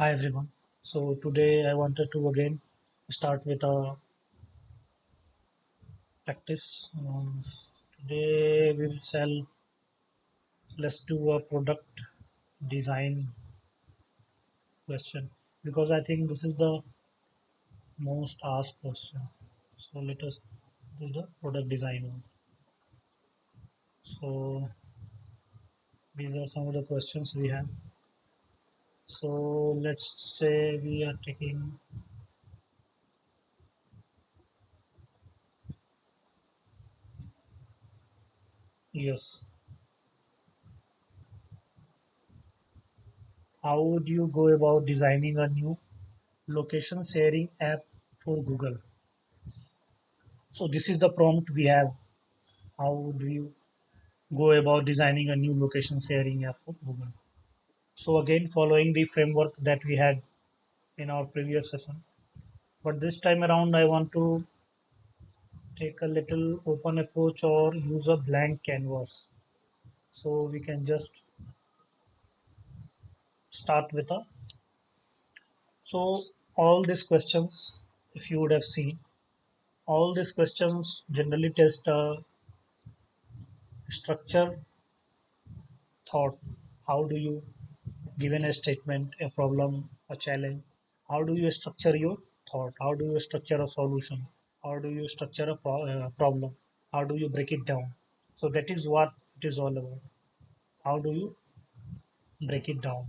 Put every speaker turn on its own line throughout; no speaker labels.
Hi everyone. So today I wanted to again start with a practice. Today we will sell. Let's do a product design question because I think this is the most asked question. So let us do the product design one. So these are some of the questions we have. So let's say we are taking yes. How would you go about designing a new location sharing app for Google? So this is the prompt we have. How do you go about designing a new location sharing app for Google? So again, following the framework that we had in our previous session, but this time around, I want to take a little open approach or use a blank canvas. So we can just start with a. So all these questions, if you would have seen, all these questions generally test a structure thought. How do you given a statement, a problem, a challenge, how do you structure your thought? How do you structure a solution? How do you structure a problem? How do you break it down? So that is what it is all about. How do you break it down?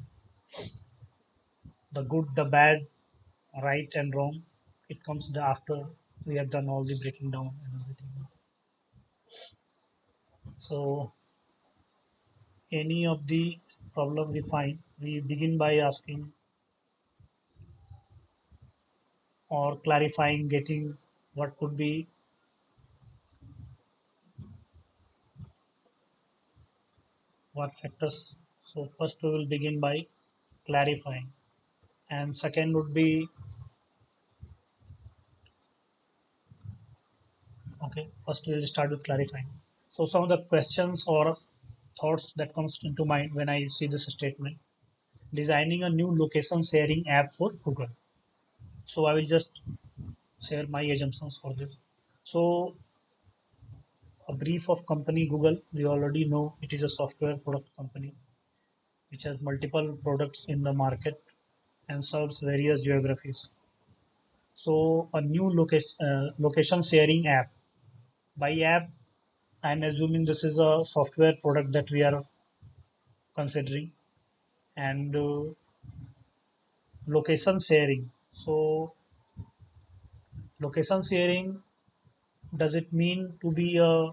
The good, the bad, right and wrong. It comes the after we have done all the breaking down and everything. So any of the problem we find, we begin by asking or clarifying, getting what could be what factors. So first we will begin by clarifying, and second would be okay. First we will start with clarifying. So some of the questions or thoughts that comes into mind when I see this statement: designing a new location sharing app for Google. So I will just share my assumptions for this. So a brief of company Google. We already know it is a software product company which has multiple products in the market and serves various geographies. So a new location sharing app. By app, I'm assuming this is a software product that we are considering, and location sharing. So location sharing, does it mean to be a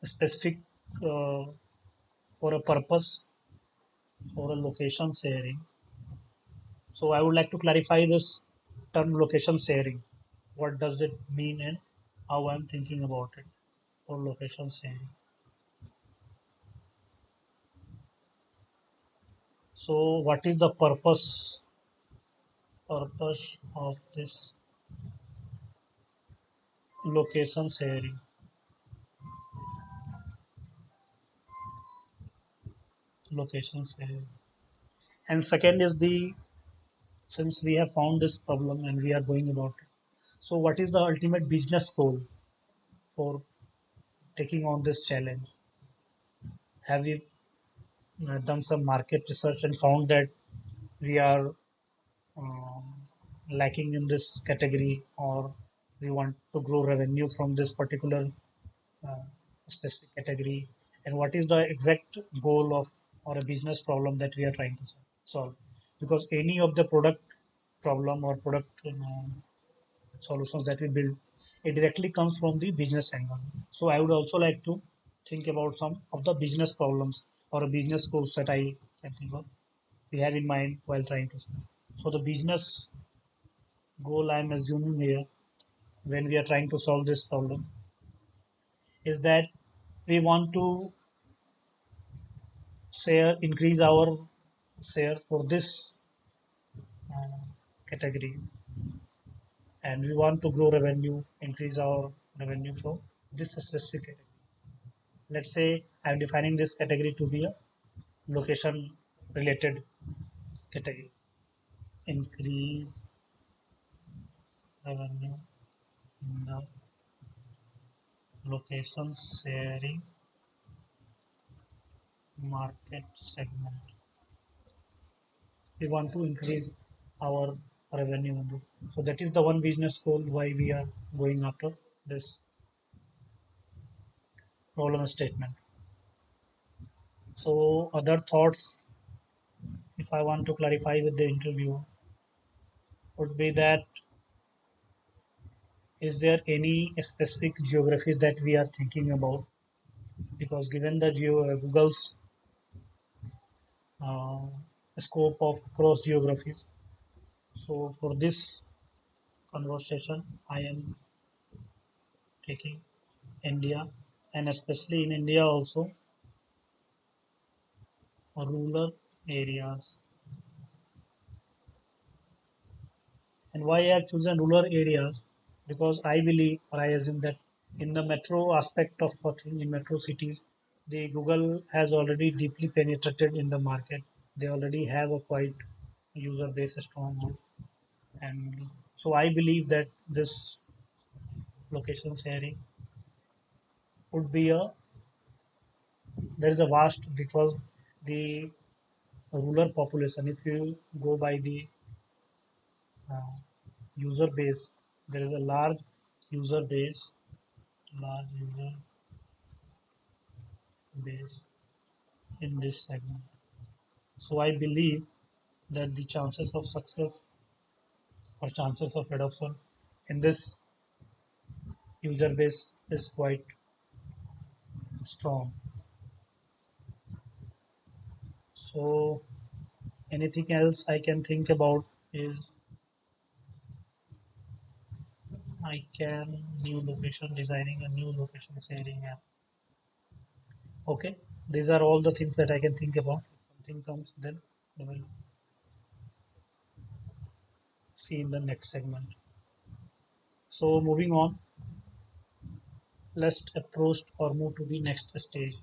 specific uh, for a purpose for a location sharing? So I would like to clarify this term location sharing. What does it mean and how I'm thinking about it for location sharing? So what is the purpose of this location sharing? Location sharing. And second is the since we have found this problem and we are going about it. So what is the ultimate business goal for taking on this challenge? Have we done some market research and found that we are lacking in this category, or we want to grow revenue from this particular uh, specific category, and what is the exact goal of or a business problem that we are trying to solve? Because any of the product problem or product solutions that we build, it directly comes from the business angle. So I would also like to think about some of the business problems or a business goals that I can think of we have in mind while trying to solve. So the business goal I'm assuming here when we are trying to solve this problem is that we want to share increase our share for this uh, category, and we want to grow revenue, increase our revenue for this specific category. Let's say I'm defining this category to be a location related category. increase revenue in the location sharing market segment. We want to increase our revenue on this. So that is the one business goal why we are going after this problem statement. So other thoughts, if I want to clarify with the interview, would be that is there any specific geographies that we are thinking about? Because given the Google's uh, scope of cross geographies, so for this conversation, I am taking India, and especially in India also rural areas. And why I have chosen rural areas? Because I believe or I assume that in the metro aspect of working in metro cities, the Google has already deeply penetrated in the market. They already have a quite user base, a strong, and so I believe that this location sharing would be a there is a vast because the rural population, if you go by the uh, user base, there is a user base large user base in this segment. So I believe that the chances of success or chances of adoption in this user base is quite strong. So anything else I can think about is I can new location designing a new location sharing app. Okay, these are all the things that I can think about. If something comes, then we will see in the next segment. So moving on, let's approach or move to the next stage.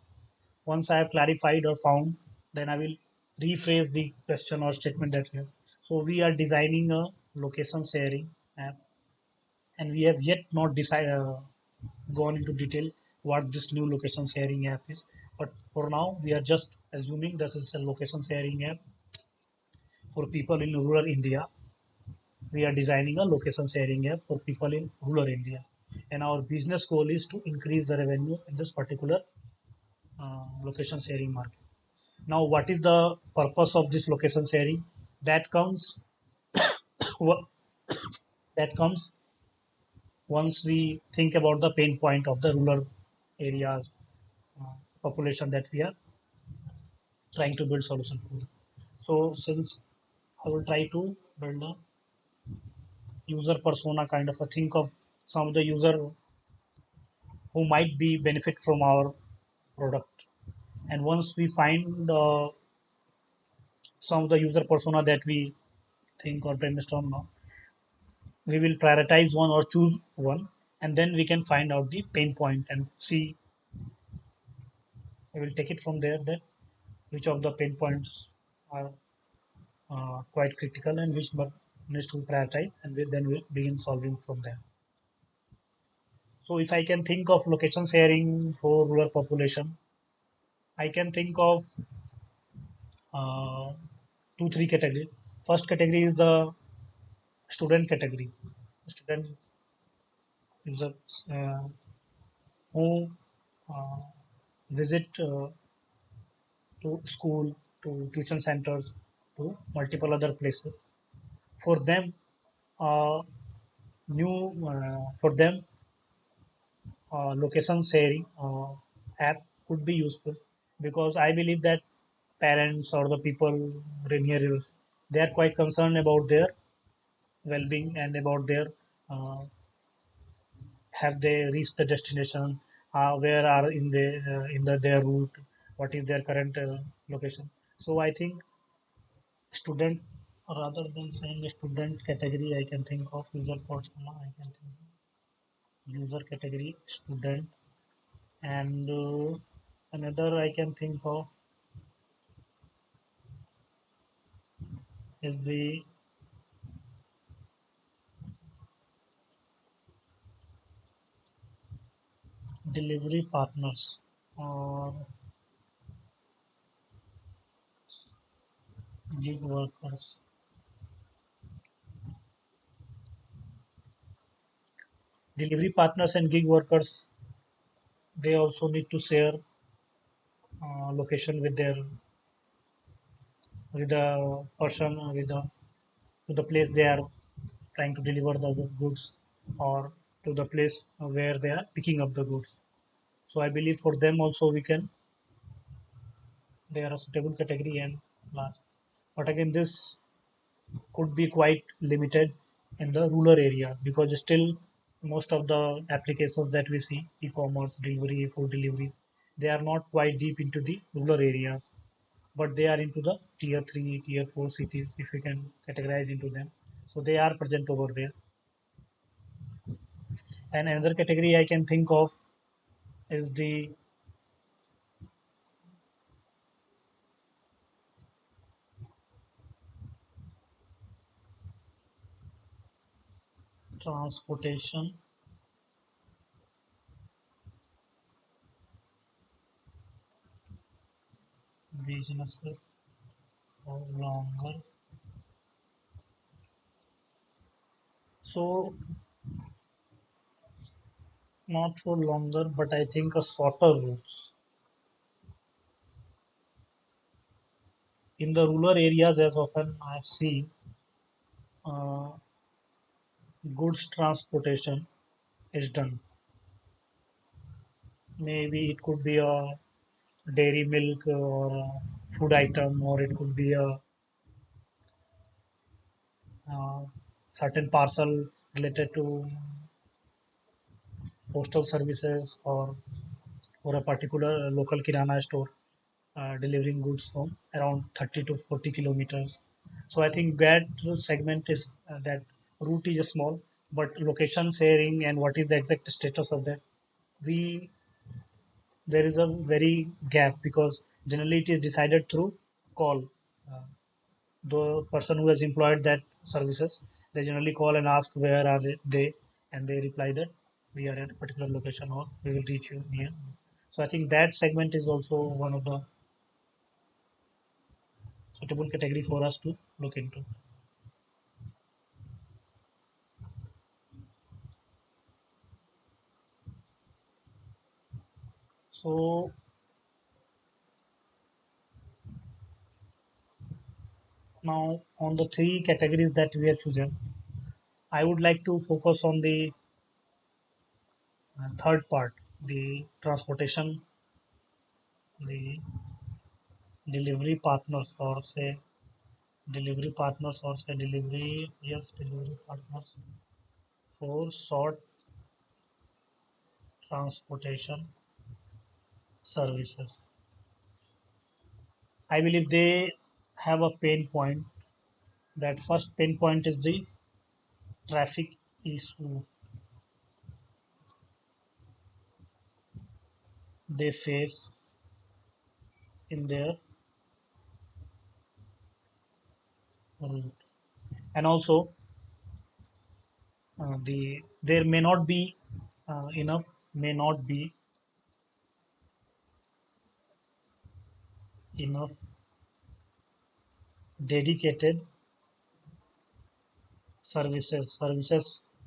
Once I have clarified or found, then I will rephrase the question or statement that we have. So we are designing a location sharing app, and we have yet not decided gone into detail what this new location sharing app is. But for now, we are just assuming this is a location sharing app for people in rural India. We are designing a location sharing app for people in rural India, and our business goal is to increase the revenue in this particular location sharing market. Now, what is the purpose of this location sharing? That comes that comes once we think about the pain point of the rural areas population that we are trying to build solution for. So, since I will try to build a user persona kind of a think of some of the user who might be benefit from our product, and once we find some of the user persona that we think or brainstorm now, we will prioritize one or choose one, and then we can find out the pain point and see we will take it from there that which of the pain points are quite critical and which needs to prioritize, and then we'll begin solving from there. So if I can think of location sharing for rural population, I can think of uh, two three categories. First category is the student category, student users who uh, visit to school, to tuition centers, to multiple other places. For them, new for them, location sharing app could be useful because I believe that parents or the people in here they are quite concerned about their well-being and about their uh, have they reached the destination, where are in their route, what is their current location. So I think student rather than saying a student category I can think of user persona I can think of user category student and another I can think of is the delivery partners or gig workers. Delivery partners and gig workers, they also need to share location with their with the person to the place they are trying to deliver the goods, or to the place where they are picking up the goods. So I believe for them also we can, they are a suitable category and large. But again, this could be quite limited in the rural area, because still most of the applications that we see, e-commerce, delivery, food deliveries, they are not quite deep into the rural areas, but they are into the tier 3, tier 4 cities, if we can categorize into them. So they are present over there. And another category I can think of is the transportation businesses for longer. So not for longer, but I think a shorter routes. In the rural areas, as often I've seen, uh, goods transportation is done. Maybe it could be a dairy milk or a food item, or it could be a certain parcel related to postal services, or a particular local kirana store delivering goods from around 30 to 40 kilometers. So I think that segment is that route is small, but location sharing and what is the exact status of that, we there is a very gap, because generally it is decided through call. Uh, the person who has employed that services, they generally call and ask where are they, and they reply that we are at a particular location, or we will reach you near. So I think that segment is also one of the suitable category for us to look into. So now on the three categories that we have chosen, I would like to focus on the third part, the transportation, the delivery partners, or say delivery partners for short transportation services. I believe they have a pain point. That first pain point is the traffic issue they face in their route. And also there may not be enough dedicated services.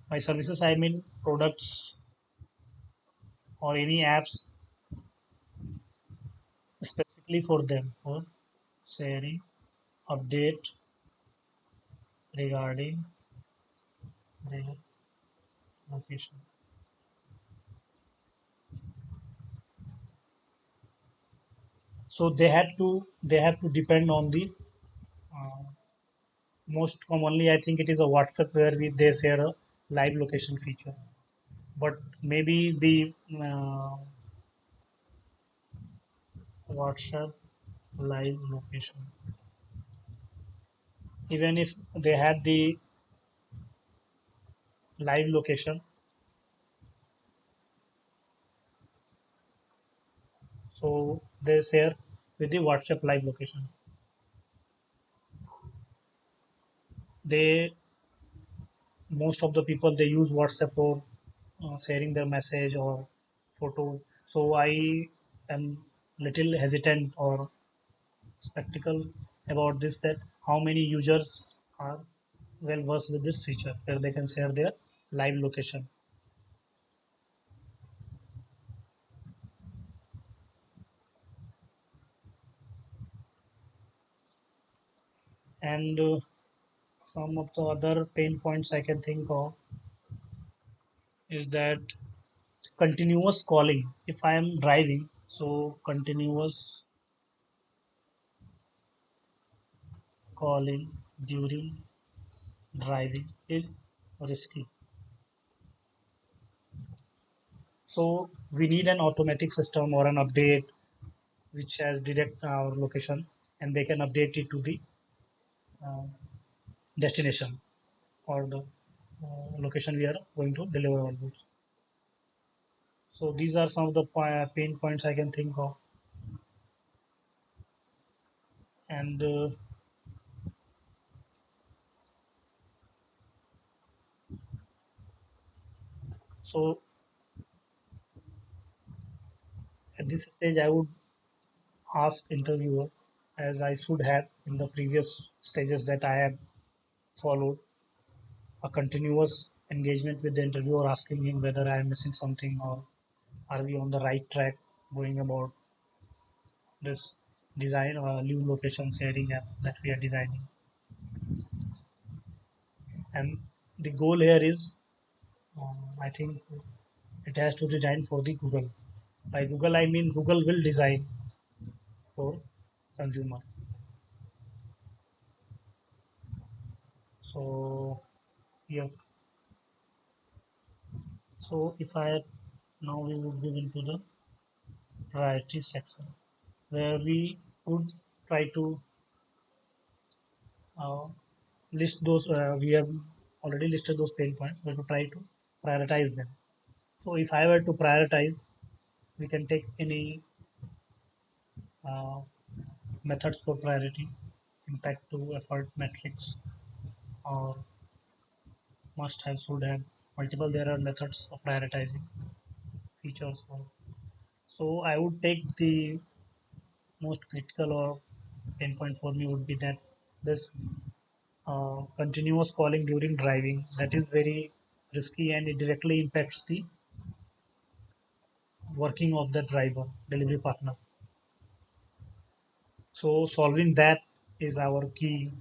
By services I mean products or any apps specifically for them, for sharing update regarding their location. So they have to depend on the uh, most commonly I think it is a WhatsApp, where they share a live location feature. But maybe the WhatsApp live location, even if they have the live location, so they share with the WhatsApp live location. They Most of the people, they use WhatsApp for sharing their message, or photos. So I am little hesitant or skeptical about this, that how many users are well versed with this feature where they can share their live location. And some of the other pain points I can think of is that continuous calling. If I am driving, so continuous calling during driving is risky. So we need an automatic system or an update which has direct our location, and they can update it to the uh, destination or the location we are going to deliver our goods. So these are some of the pain points I can think of. And so at this stage, I would ask interviewer, as I should have in the previous stages that I have followed, a continuous engagement with the interviewer, asking him whether I am missing something or are we on the right track going about this design or new location sharing app that we are designing. And the goal here is, I think, it has to design for the Google. By Google, I mean Google will design for consumer. So yes. So if I now we would move into the priority section where we would try to uh, list those. We have already listed those pain points. We have to try to prioritize them. So if I were to prioritize, we can take any uh, methods for priority, impact to effort metrics, or must have, should have, multiple. There are methods of prioritizing features. So I would take the most critical or pain point for me would be that this continuous calling during driving, that is very risky and it directly impacts the working of the driver delivery partner. So solving that is our key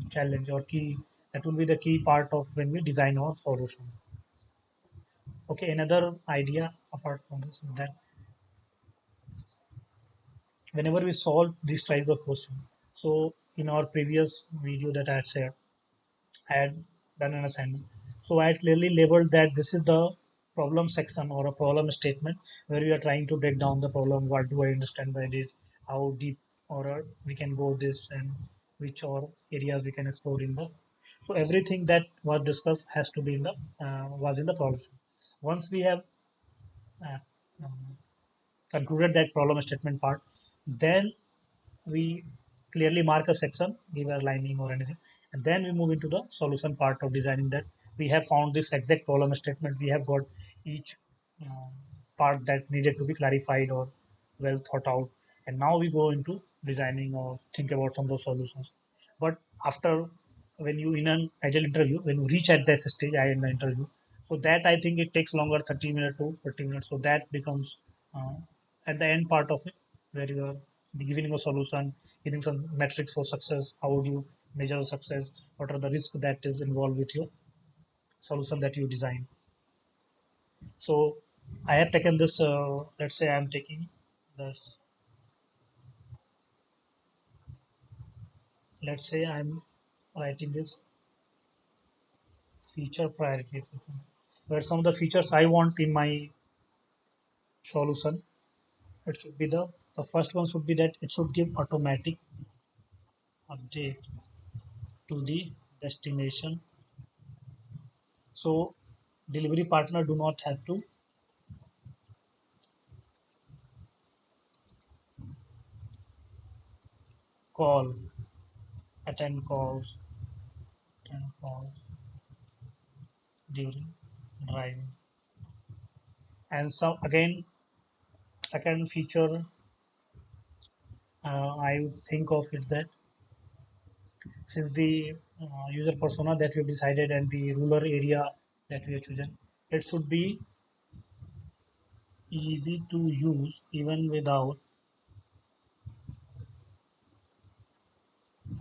challenge or key, that will be the key part of when we design our solution. Okay, another idea apart from this is that whenever we solve these types of questions, so in our previous video that I had shared, I had done an assignment. So I had clearly labeled that this is the problem section or a problem statement where we are trying to break down the problem. What do I understand by this? How deep or we can go this, and which or areas we can explore in the. So everything that was discussed has to be in the was in the problem. Once we have uh, um, concluded that problem statement part, then we clearly mark a section, give a lining or anything, and then we move into the solution part of designing that. We have found this exact problem statement. We have got each um, part that needed to be clarified or well thought out, and now we go into designing or think about some of those solutions. But after, when you in an agile interview, when you reach at that stage, I in the interview, so that I think it takes longer, 30 minutes to 40 minutes. So that becomes uh, at the end part of it, where you are giving a solution, giving some metrics for success. How would you measure success? What are the risks that is involved with your solution that you design? So I have taken this. Let's say I am taking this. Let's say I'm writing this feature prioritization, where some of the features I want in my solution. It should be the first one should be that it should give automatic update to the destination. So delivery partner do not have to call, attend calls, attend calls during driving. And so again, second feature I would think of it that since the user persona that we've decided and the rural area that we have chosen, it should be easy to use even without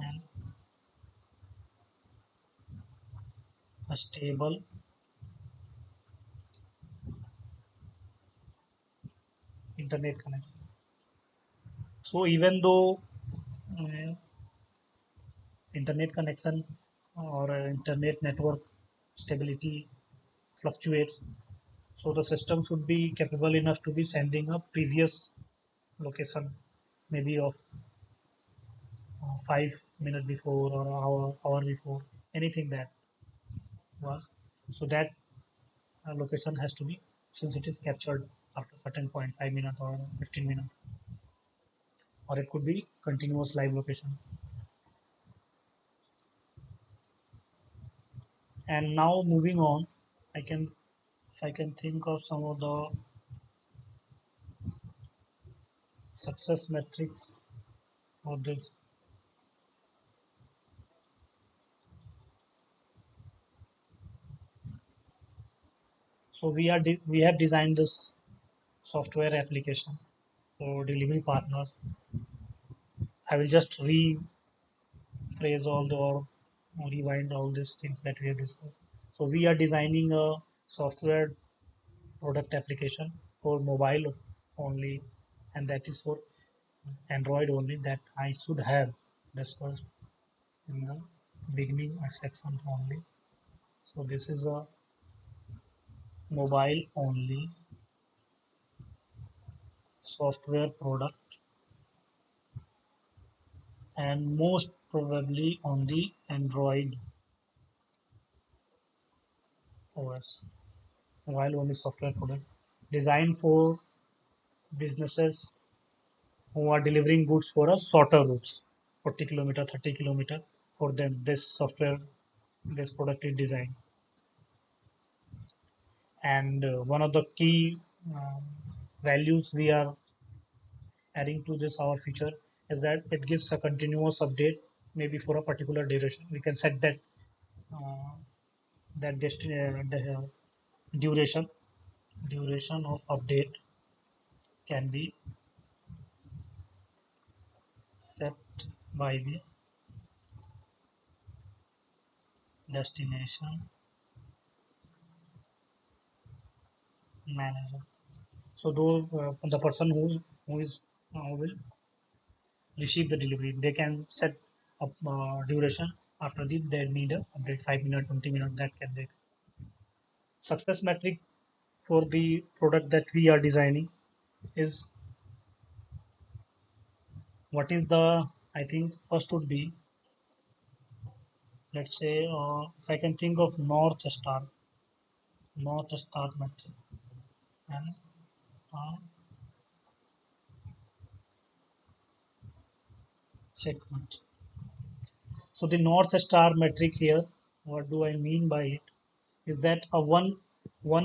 an, a stable internet connection. So even though uh, internet connection or internet network stability fluctuates, so the system should be capable enough to be sending a previous location, maybe of 5 minutes before or hour before, anything that was. So that location has to be, since it is captured after certain point, 5 minutes or 15 minutes, or it could be continuous live location. And now moving on, I can, if I can think of some of the success metrics for this. So we have designed this software application for delivery partners. I will just rephrase all the or rewind all these things that we have discussed. So we are designing a software product application for mobile only, and that is for Android only, that I should have discussed in the beginning section only. So this is a mobile only software product, and most probably on the Android OS. Mobile only software product designed for businesses who are delivering goods for a shorter routes, 40 kilometer, 30 kilometer. For them, this software, this product is designed. And one of the key um, values we are adding to this our feature is that it gives a continuous update, maybe for a particular duration. We can set that uh, the duration of update can be set by the destination manager. So those the person who will receive the delivery, they can set up duration. After this, they need a update 5 minutes, 20 minutes. That can they success metric for the product that we are designing is, what is the, I think first would be, let's say if I can think of North Star metric and check metric. So the North Star metric here, what do I mean by it? Is that a one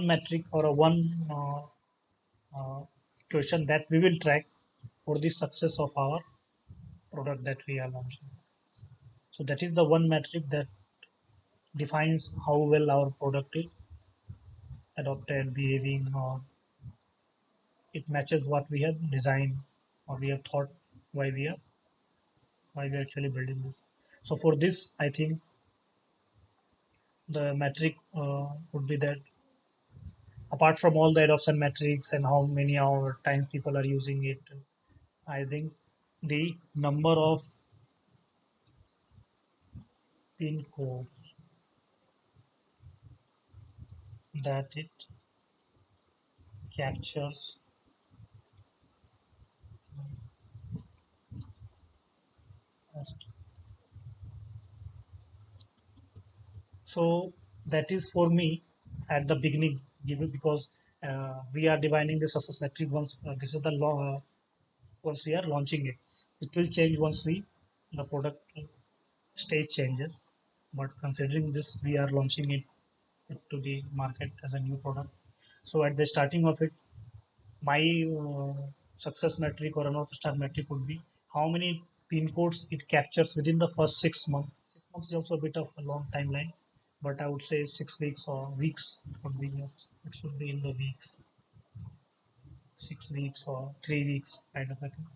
metric or a one question that we will track for the success of our product that we are launching. So that is the one metric that defines how well our product is adopted, behaving, or it matches what we have designed or we have thought why we are actually building this. So for this, I think the metric would be that, apart from all the adoption metrics and how many hour times people are using it, I think the number of pin codes that it captures. So that is for me at the beginning, because we are defining the success metric once this is the law. Once we are launching it, it will change once we the product stage changes. But considering this, we are launching it to the market as a new product. So at the starting of it, my success metric or another star metric would be how many pin codes it captures within the first 6 months. 6 months is also a bit of a long timeline, but I would say 6 weeks or weeks would be, yes, it should be in the weeks, 6 weeks or 3 weeks kind of a thing,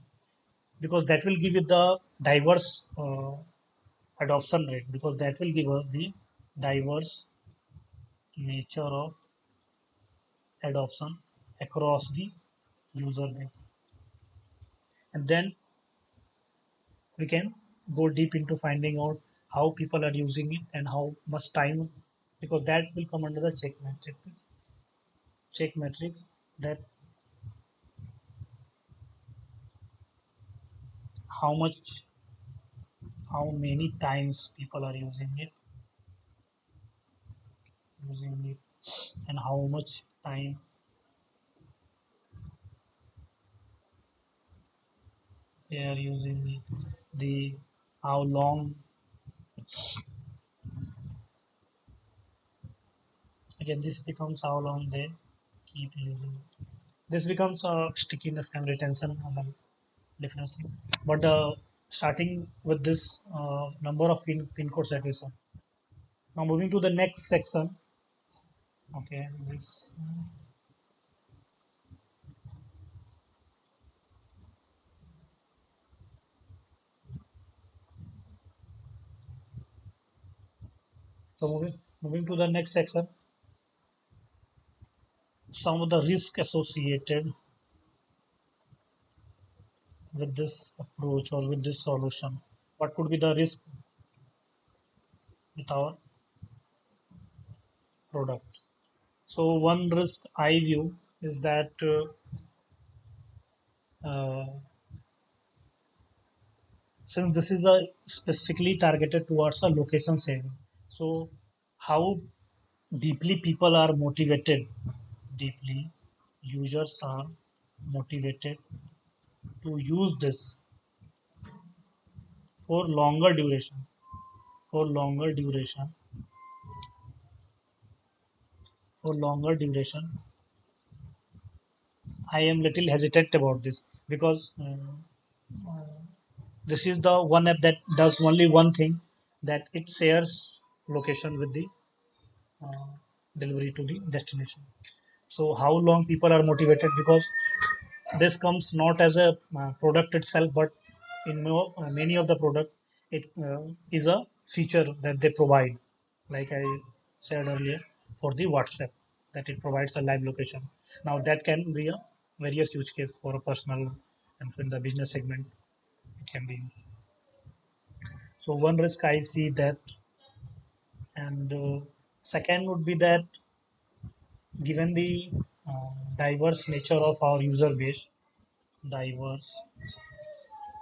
because that will give you the diverse adoption rate, because that will give us the diverse nature of adoption across the user base. And then we can go deep into finding out how people are using it and how much time, because that will come under the check metrics, that how much, how many times people are using it, and how much time they are using it, the how long, again this becomes how long they keep using it. This becomes a stickiness and retention among different things. But starting with this number of pin codes that we saw. Now moving to the next section. Okay, this. So moving to the next section, some of the risk associated with this approach or with this solution. What could be the risk with our product? So one risk I view is that uh, since this is a specifically targeted towards a location saving, so how deeply people are motivated, deeply users are motivated to use this for longer duration, for longer duration, for longer duration. I am little hesitant about this, because this is the one app that does only one thing, that it shares location with the uh, delivery to the destination. So how long people are motivated, because this comes not as a product itself, but in many of the product it is a feature that they provide, like I said earlier, for the WhatsApp, that it provides a live location. Now that can be a various use case for a personal, and in the business segment it can be used. So one risk I see that. And second would be that, given the diverse nature of our user base, diverse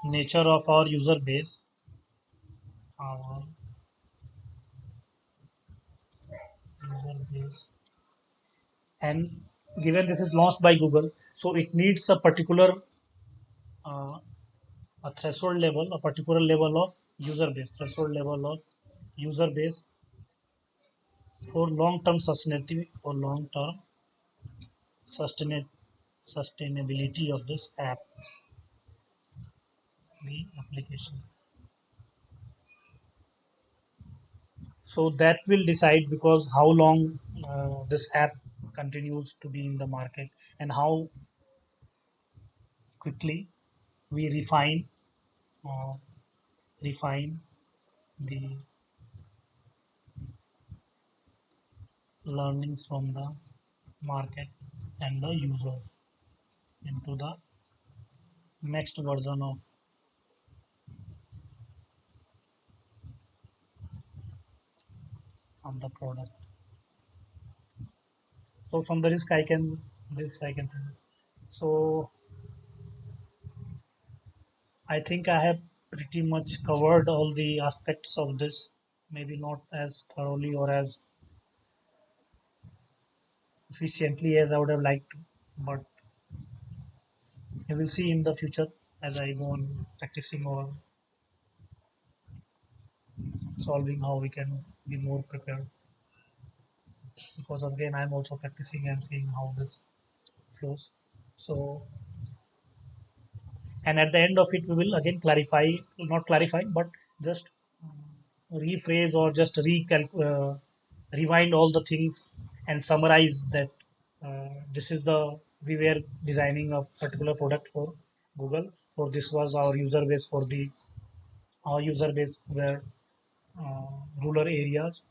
nature of our user base, our user base, and given this is launched by Google, so it needs a particular uh, a threshold level, a particular level of user base, threshold level of user base for long-term sustainability, for long-term sustain, sustainability of this app, the application. So that will decide, because how long this app continues to be in the market, and how quickly we uh, refine the learnings from the market and the user into the next version of the product. So from the risk I can, this I can think. So I think I have pretty much covered all the aspects of this, maybe not as thoroughly or as efficiently as I would have liked to, but we will see in the future as I go on practicing or solving, how we can be more prepared. because again I'm also practicing and seeing how this flows. So, and at the end of it we will again clarify, not clarify but just rephrase or just rewind all the things and summarize that this is the we were designing a particular product for Google, or this was our user base for the our user base were rural areas,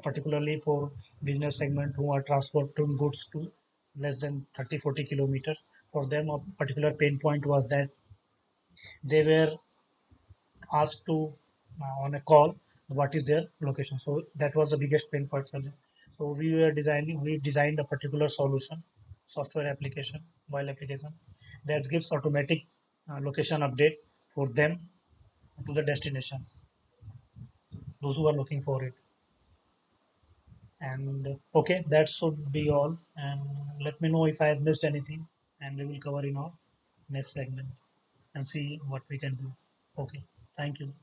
particularly for business segment who are transporting goods to less than 30-40 kilometers. For them, a particular pain point was that they were asked to on a call what is their location. So that was the biggest pain point for them. So we designed a particular solution, software application, mobile application that gives automatic location update for them to the destination, those who are looking for it. And okay, that should be all. And let me know if I have missed anything, and we will cover in our next segment and see what we can do. Okay, thank you.